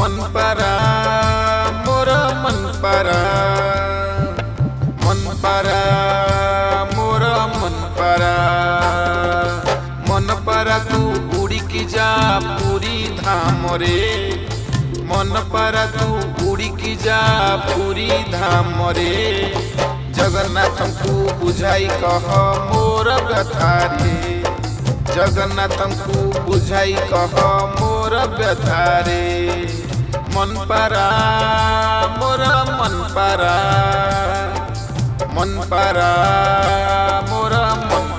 मन परा मोर मन परा मोर मन परा तू उड़िकी जा पूरी धाम रे मन परा तू उड़िकी जा पूरी धाम रे जगन्नाथ को बुझाई कह मोर व्यथा रे जगन्नाथ को बुझाई कह मोर व्यथा रे मन परा मोर मन परा मोर मन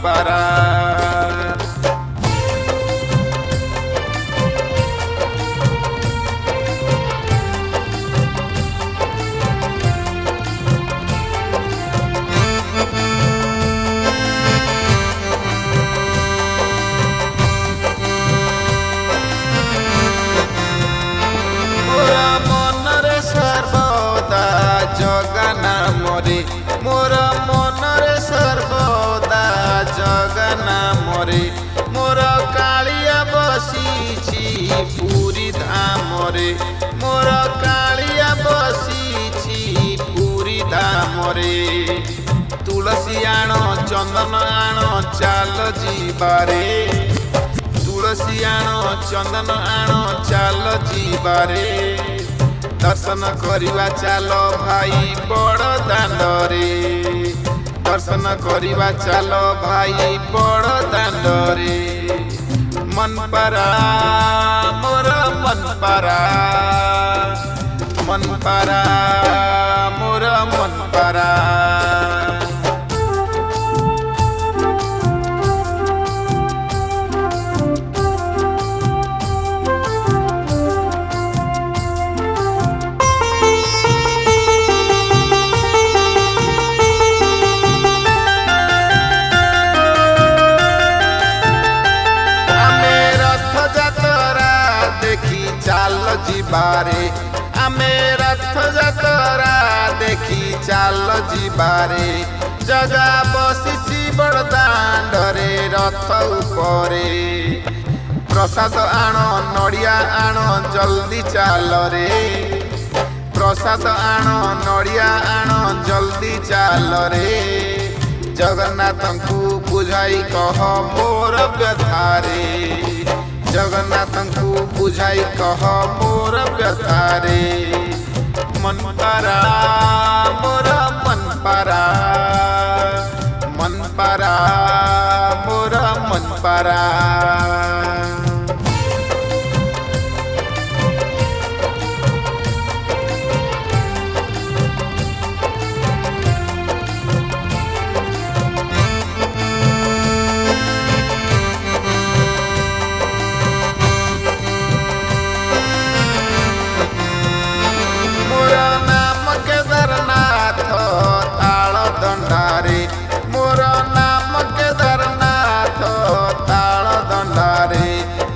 परा मोर मन रे सर्वदा जगना मोरे मोर कालिया बसीछि पूरी धाम रे मोर कालिया बसीछि पूरी धाम रे तुलसी आण चंदन आण चाल जीवारे तुलसी आण चंदन आण चाल जीवारे दर्शन करिवा चालो भाई बड़ दांडरे दर्शन करिवा चालो भाई बड़ दांडरे मन परा मोर मन परा मोर मन परा चाल जीवारे आमे रथ जतरा देखी चाल जीवारे जगा बसीछि बड़ दांडरे रथ उपरे प्रसाद आण नड़िया आण जल्दी चाल रे प्रसाद आण नड़िया आण जल्दी चाल रे जगन्नाथ को बुझाई कह मोर व्यथा रे जगन्नाथ को बुझाई कह मोर व्यथा रे मन परा मोर मन परा मोर मन परा मोर नाम केदारनाथ ताल दंडारे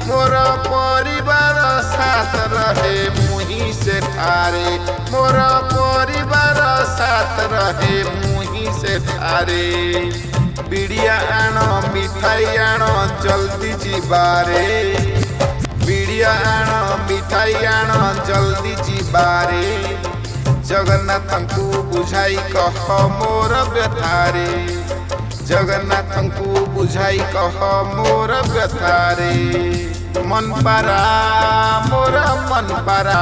मोर परिवार साथ रहे मुही से ठारे मोर परिवार साथ रहे मुही से ठारे बिड़िया आण मिठाई आण जल्दी जीवारे बिड़िया आण मिठाई आण जल्दी जीवारे जगन्नाथ को बुझाई कह मोर व्यथा रे जगन्नाथ को बुझाई कह मोर व्यथा रे मन परा मोर मन परा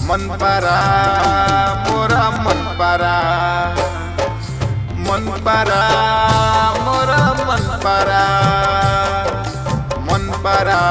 मोर मन परा मोर मन परा